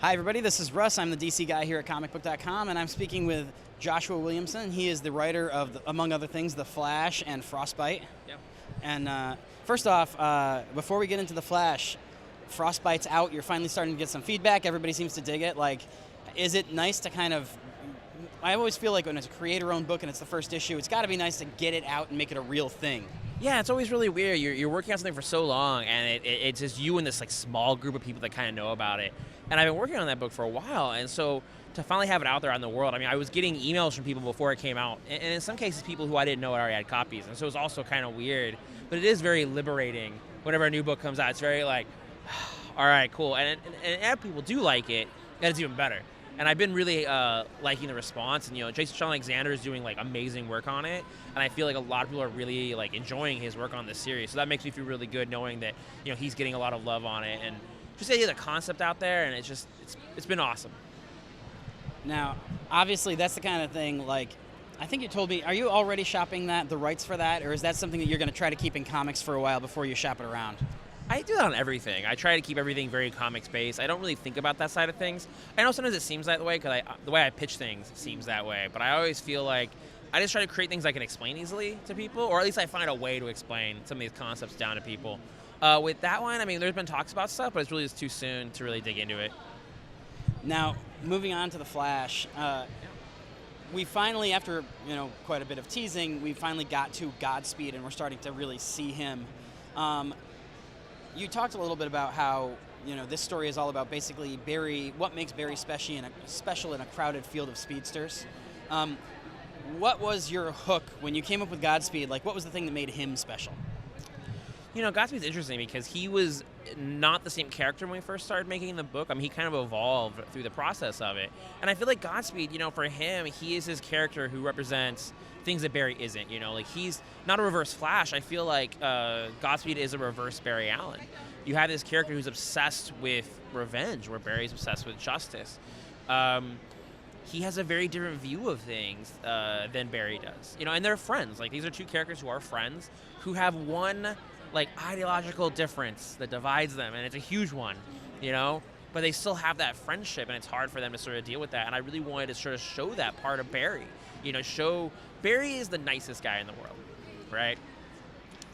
Hi, everybody. This is Russ. I'm the DC guy here at comicbook.com, and I'm speaking with Joshua Williamson. He is the writer of, among other things, The Flash and Frostbite. Yep. And first off, before we get into The Flash, Frostbite's out. You're finally starting to get some feedback. Everybody seems to dig it. Like, is it nice to kind of... I always feel like when it's a creator-owned book and it's the first issue, it's got to be nice to get it out and make it a real thing. Yeah, it's always really weird. You're working on something for so long, and it's just you and this like small group of people that kind of know about it. And I've been working on that book for a while, and so to finally have it out there on the world, I mean, I was getting emails from people before it came out, and in some cases, people who I didn't know already had copies, and so it was also kind of weird. But it is very liberating whenever a new book comes out. It's very like, all right, cool. And if people do like it, then it's even better. And I've been really liking the response, and Jason Sean Alexander is doing like amazing work on it, and I feel like a lot of people are really like enjoying his work on this series. So that makes me feel really good knowing that he's getting a lot of love on it, and just the concept out there, and it's been awesome. Now, obviously, that's the kind of thing, like, I think you told me, are you already shopping the rights for that, or is that something that you're going to try to keep in comics for a while before you shop it around? I do that on everything. I try to keep everything very comics-based. I don't really think about that side of things. I know sometimes it seems that way, because the way I pitch things seems that way, but I always feel like I just try to create things I can explain easily to people, or at least I find a way to explain some of these concepts down to people. With that one, I mean, there's been talks about stuff, but it's really just too soon to really dig into it. Now, moving on to The Flash, we finally, after quite a bit of teasing, we finally got to Godspeed, and we're starting to really see him. You talked a little bit about how this story is all about basically Barry, what makes Barry special in a crowded field of speedsters. What was your hook when you came up with Godspeed? Like, what was the thing that made him special? Godspeed's interesting because he was not the same character when we first started making the book. I mean, he kind of evolved through the process of it. And I feel like Godspeed, for him, he is his character who represents things that Barry isn't. Like, he's not a reverse Flash. I feel like Godspeed is a reverse Barry Allen. You have this character who's obsessed with revenge, where Barry's obsessed with justice. He has a very different view of things than Barry does. And they're friends. Like, these are two characters who are friends, who have one like ideological difference that divides them, and it's a huge one, but they still have that friendship, and it's hard for them to sort of deal with that. And I really wanted to sort of show that part of Barry, show Barry is the nicest guy in the world, right?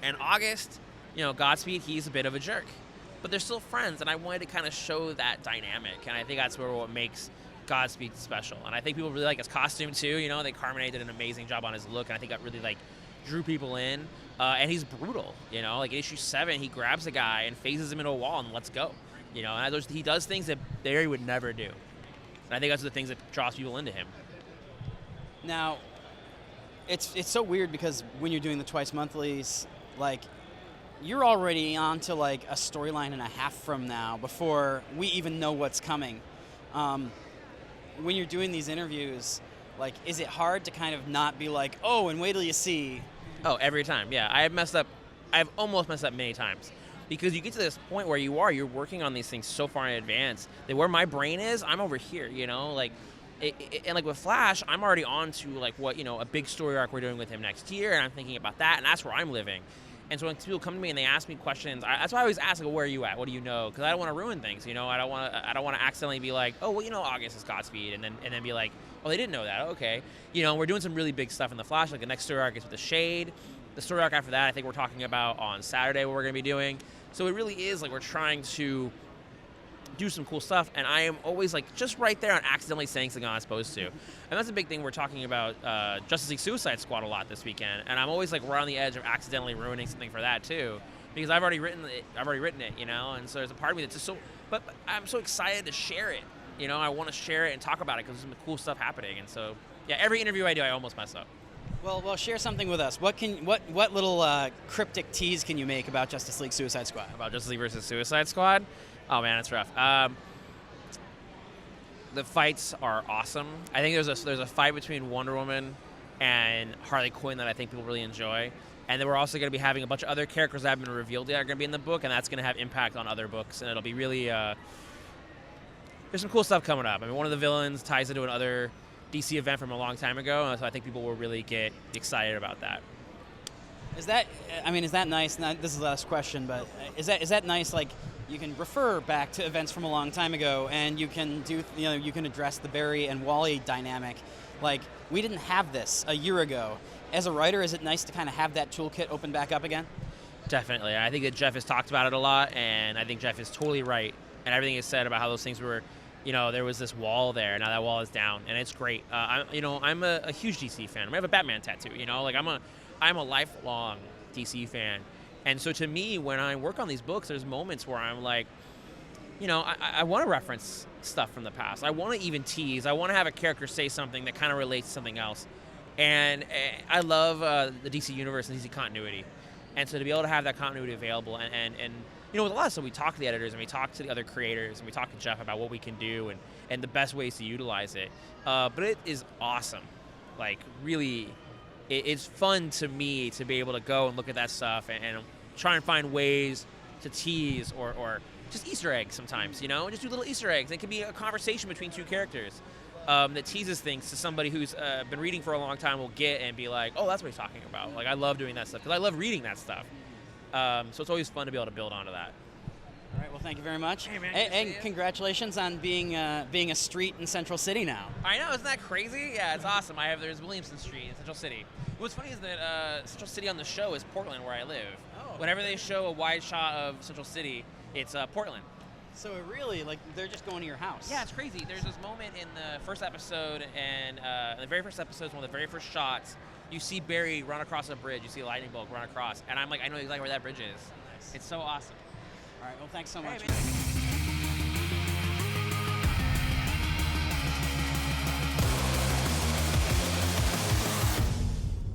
And August, Godspeed, he's a bit of a jerk, but they're still friends, and I wanted to kind of show that dynamic, and I think that's what makes Godspeed special. And I think people really like his costume too. They Carmine did an amazing job on his look, and I think that really like drew people in. And he's brutal, like issue 7, he grabs a guy and phases him into a wall and lets go, and he does things that Barry would never do. And I think that's the things that draws people into him. Now, it's so weird because when you're doing the twice monthlies, like, you're already on to like a storyline and a half from now before we even know what's coming. When you're doing these interviews, like, is it hard to kind of not be like, oh, and wait till you see? Oh, every time, yeah. I've almost messed up many times. Because you get to this point where you're working on these things so far in advance that where my brain is, I'm over here, like, and like with Flash, I'm already on to like what, a big story arc we're doing with him next year, and I'm thinking about that, and that's where I'm living. And so when people come to me and they ask me questions, that's why I always ask, like, where are you at? What do you know? Because I don't want to ruin things, I don't want to accidentally be like, oh, well, August is Godspeed, and then be like, oh, they didn't know that. Okay, we're doing some really big stuff in the Flash. Like the next story arc is with the Shade. The story arc after that, I think we're talking about on Saturday what we're going to be doing. So it really is like we're trying to do some cool stuff, and I am always like just right there on accidentally saying something I'm not supposed to. And that's a big thing. We're talking about Justice League Suicide Squad a lot this weekend, and I'm always like right on the edge of accidentally ruining something for that too, because I've already written it, and so there's a part of me that's just so, but I'm so excited to share it. I want to share it and talk about it because there's some cool stuff happening, and so yeah, every interview I do, I almost mess up. Well, share something with us. What little cryptic tease can you make about Justice League Suicide Squad? About Justice League versus Suicide Squad? Oh man, it's rough. The fights are awesome. I think there's a fight between Wonder Woman and Harley Quinn that I think people really enjoy. And then we're also going to be having a bunch of other characters that haven't been revealed yet are going to be in the book, and that's going to have impact on other books, and it'll be really there's some cool stuff coming up. I mean, one of the villains ties into another DC event from a long time ago, so I think people will really get excited about that. Is that nice? Now, this is the last question, but is that nice? Like, you can refer back to events from a long time ago, and you can do, you can address the Barry and Wally dynamic. Like, we didn't have this a year ago. As a writer, is it nice to kind of have that toolkit open back up again? Definitely. I think that Jeff has talked about it a lot, and I think Jeff is totally right. And everything is said about how those things were, there was this wall there. Now that wall is down, and it's great. I'm a huge DC fan. I have a Batman tattoo. I'm a lifelong DC fan, and so to me, when I work on these books, there's moments where I'm like, I want to reference stuff from the past. I want to even tease. I want to have a character say something that kind of relates to something else, and I love the DC universe and DC continuity. And so to be able to have that continuity available, and with a lot of stuff, we talk to the editors and we talk to the other creators and we talk to Jeff about what we can do and the best ways to utilize it. But it is awesome. Like, really, it's fun to me to be able to go and look at that stuff and try and find ways to tease or just Easter eggs sometimes, just do little Easter eggs. It can be a conversation between two characters that teases things to somebody who's been reading for a long time will get and be like, oh, that's what he's talking about. Like, I love doing that stuff because I love reading that stuff. So it's always fun to be able to build onto that. All right, well, thank you very much. Hey, man, and congratulations on being a street in Central City now. I know, isn't that crazy? Yeah, it's awesome. There's Williamson Street in Central City. What's funny is that Central City on the show is Portland, where I live. Oh. Whenever they show a wide shot of Central City, it's Portland. So it really, they're just going to your house. Yeah, it's crazy. There's this moment in the first episode, and the very first episode is one of the very first shots. You see Barry run across a bridge. You see a lightning bolt run across, and I'm like, I know exactly where that bridge is. Nice. It's so awesome. All right, well, thanks so much. Hey, man.